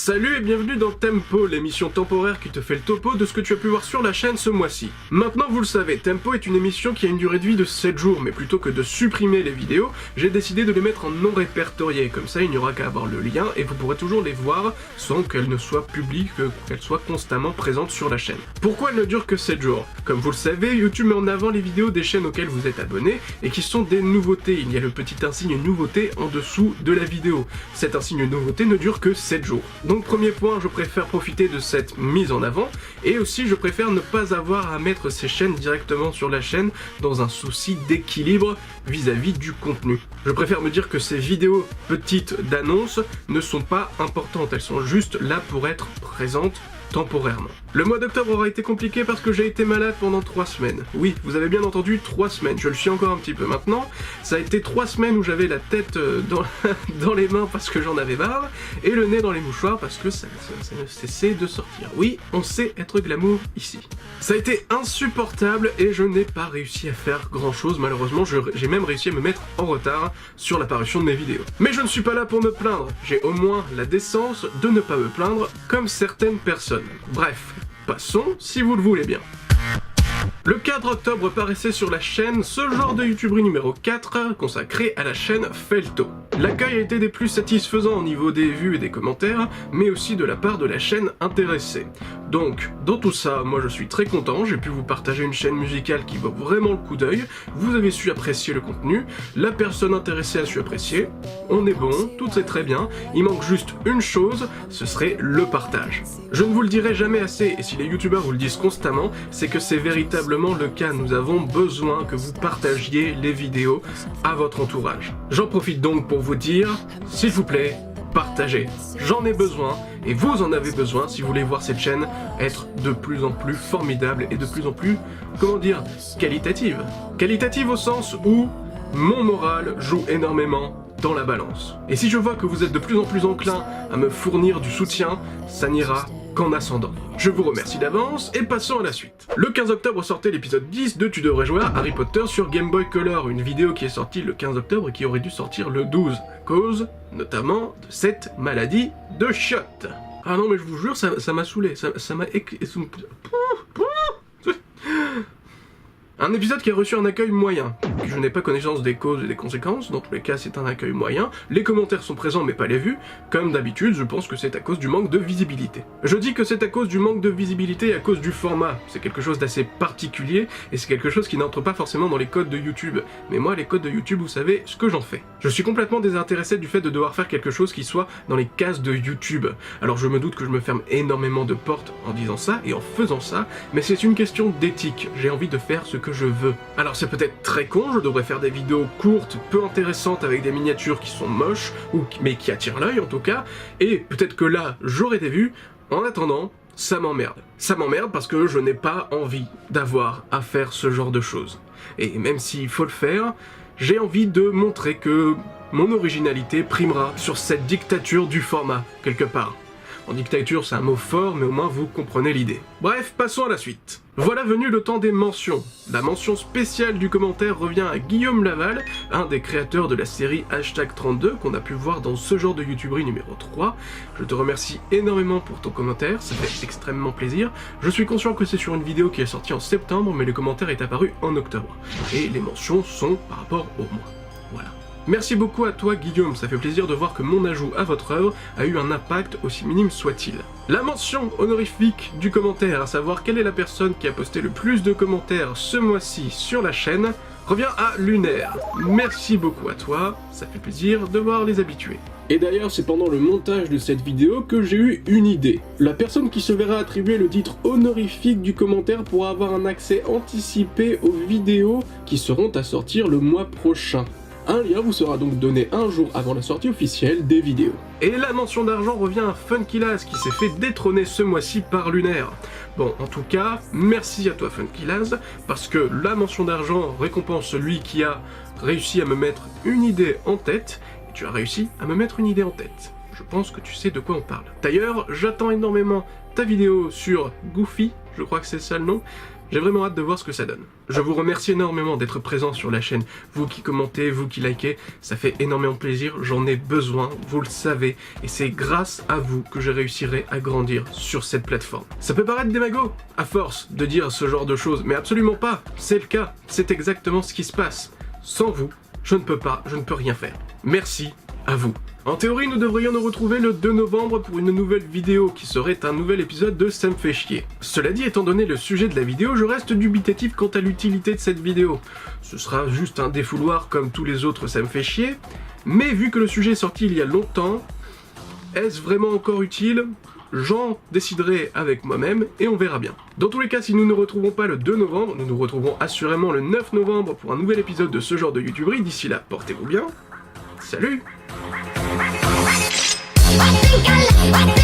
Salut et bienvenue dans Tempo, l'émission temporaire qui te fait le topo de ce que tu as pu voir sur la chaîne ce mois-ci. Maintenant vous le savez, Tempo est une émission qui a une durée de vie de 7 jours, mais plutôt que de supprimer les vidéos, j'ai décidé de les mettre en non répertorié, comme ça il n'y aura qu'à avoir le lien et vous pourrez toujours les voir sans qu'elles ne soient publiques, qu'elles soient constamment présentes sur la chaîne. Pourquoi elles ne durent que 7 jours? Comme vous le savez, YouTube met en avant les vidéos des chaînes auxquelles vous êtes abonné et qui sont des nouveautés. Il y a le petit insigne nouveauté en dessous de la vidéo. Cet insigne nouveauté ne dure que 7 jours. Donc premier point, je préfère profiter de cette mise en avant, et aussi je préfère ne pas avoir à mettre ces chaînes directement sur la chaîne dans un souci d'équilibre vis-à-vis du contenu. Je préfère me dire que ces vidéos petites d'annonce ne sont pas importantes, elles sont juste là pour être présentes temporairement. Le mois d'octobre aura été compliqué parce que j'ai été malade pendant 3 semaines. Oui, vous avez bien entendu, 3 semaines. Je le suis encore un petit peu maintenant. Ça a été 3 semaines où j'avais la tête dans les mains parce que j'en avais marre, et le nez dans les mouchoirs parce que ça ne cessait de sortir. Oui, on sait être glamour ici. Ça a été insupportable et je n'ai pas réussi à faire grand chose. Malheureusement, j'ai même réussi à me mettre en retard sur l'apparition de mes vidéos. Mais je ne suis pas là pour me plaindre. J'ai au moins la décence de ne pas me plaindre comme certaines personnes. Bref, passons si vous le voulez bien. Le 4 octobre paraissait sur la chaîne ce genre de YouTuberie numéro 4 consacré à la chaîne Felto. L'accueil a été des plus satisfaisants au niveau des vues et des commentaires, mais aussi de la part de la chaîne intéressée. Donc, dans tout ça, moi je suis très content, j'ai pu vous partager une chaîne musicale qui vaut vraiment le coup d'œil, vous avez su apprécier le contenu, la personne intéressée a su apprécier, on est bon, tout est très bien, il manque juste une chose, ce serait le partage. Je ne vous le dirai jamais assez, et si les youtubeurs vous le disent constamment, c'est que c'est véritablement le cas. Nous avons besoin que vous partagiez les vidéos à votre entourage. J'en profite donc pour vous dire, s'il vous plaît, partagez. J'en ai besoin, et vous en avez besoin si vous voulez voir cette chaîne être de plus en plus formidable et de plus en plus, comment dire, qualitative. Qualitative au sens où mon moral joue énormément dans la balance. Et si je vois que vous êtes de plus en plus enclin à me fournir du soutien, ça n'ira qu'en ascendant. Je vous remercie d'avance et passons à la suite. Le 15 octobre sortait l'épisode 10 de Tu devrais jouer à Harry Potter sur Game Boy Color, une vidéo qui est sortie le 15 octobre et qui aurait dû sortir le 12, à cause, notamment, de cette maladie de shot. Ah non mais je vous jure, ça m'a saoulé, ça m'a... Un épisode qui a reçu un accueil moyen. Je n'ai pas connaissance des causes et des conséquences, dans tous les cas c'est un accueil moyen. Les commentaires sont présents mais pas les vues. Comme d'habitude, je pense que c'est à cause du manque de visibilité. Je dis que c'est à cause du manque de visibilité et à cause du format. C'est quelque chose d'assez particulier et c'est quelque chose qui n'entre pas forcément dans les codes de YouTube. Mais moi, les codes de YouTube, vous savez ce que j'en fais. Je suis complètement désintéressé du fait de devoir faire quelque chose qui soit dans les cases de YouTube. Alors je me doute que je me ferme énormément de portes en disant ça et en faisant ça, mais c'est une question d'éthique. J'ai envie de faire ce que je veux. Alors c'est peut-être très con, je devrais faire des vidéos courtes, peu intéressantes avec des miniatures qui sont moches, mais qui attirent l'œil en tout cas, et peut-être que là j'aurai des vues. En attendant, ça m'emmerde. Ça m'emmerde parce que je n'ai pas envie d'avoir à faire ce genre de choses. Et même s'il faut le faire, j'ai envie de montrer que mon originalité primera sur cette dictature du format, quelque part. En dictature, c'est un mot fort, mais au moins vous comprenez l'idée. Bref, passons à la suite. Voilà venu le temps des mentions. La mention spéciale du commentaire revient à Guillaume Laval, un des créateurs de la série #32 qu'on a pu voir dans ce genre de YouTuberie numéro 3. Je te remercie énormément pour ton commentaire, ça fait extrêmement plaisir. Je suis conscient que c'est sur une vidéo qui est sortie en septembre, mais le commentaire est apparu en octobre. Et les mentions sont par rapport au mois. Voilà. Merci beaucoup à toi Guillaume, ça fait plaisir de voir que mon ajout à votre œuvre a eu un impact aussi minime soit-il. La mention honorifique du commentaire, à savoir quelle est la personne qui a posté le plus de commentaires ce mois-ci sur la chaîne, revient à Lunaire. Merci beaucoup à toi, ça fait plaisir de voir les habitués. Et d'ailleurs, c'est pendant le montage de cette vidéo que j'ai eu une idée. La personne qui se verra attribuer le titre honorifique du commentaire pourra avoir un accès anticipé aux vidéos qui seront à sortir le mois prochain. Un lien vous sera donc donné un jour avant la sortie officielle des vidéos. Et la mention d'argent revient à Funkylaz qui s'est fait détrôner ce mois-ci par Lunaire. Bon, en tout cas, merci à toi Funkylaz, parce que la mention d'argent récompense celui qui a réussi à me mettre une idée en tête, et tu as réussi à me mettre une idée en tête. Je pense que tu sais de quoi on parle. D'ailleurs, j'attends énormément ta vidéo sur Goofy, je crois que c'est ça le nom, J'ai vraiment hâte de voir ce que ça donne. Je vous remercie énormément d'être présent sur la chaîne. Vous qui commentez, vous qui likez, ça fait énormément plaisir, j'en ai besoin, vous le savez. Et c'est grâce à vous que je réussirai à grandir sur cette plateforme. Ça peut paraître démago, à force de dire ce genre de choses, mais absolument pas. C'est le cas, c'est exactement ce qui se passe. Sans vous, je ne peux rien faire. Merci à vous. En théorie, nous devrions nous retrouver le 2 novembre pour une nouvelle vidéo qui serait un nouvel épisode de Ça me fait chier. Cela dit, étant donné le sujet de la vidéo, je reste dubitatif quant à l'utilité de cette vidéo. Ce sera juste un défouloir comme tous les autres Ça me fait chier, mais vu que le sujet est sorti il y a longtemps, est-ce vraiment encore utile ? J'en déciderai avec moi-même et on verra bien. Dans tous les cas, si nous ne retrouvons pas le 2 novembre, nous nous retrouverons assurément le 9 novembre pour un nouvel épisode de ce genre de YouTuberie. D'ici là, portez-vous bien. Salut! I think I like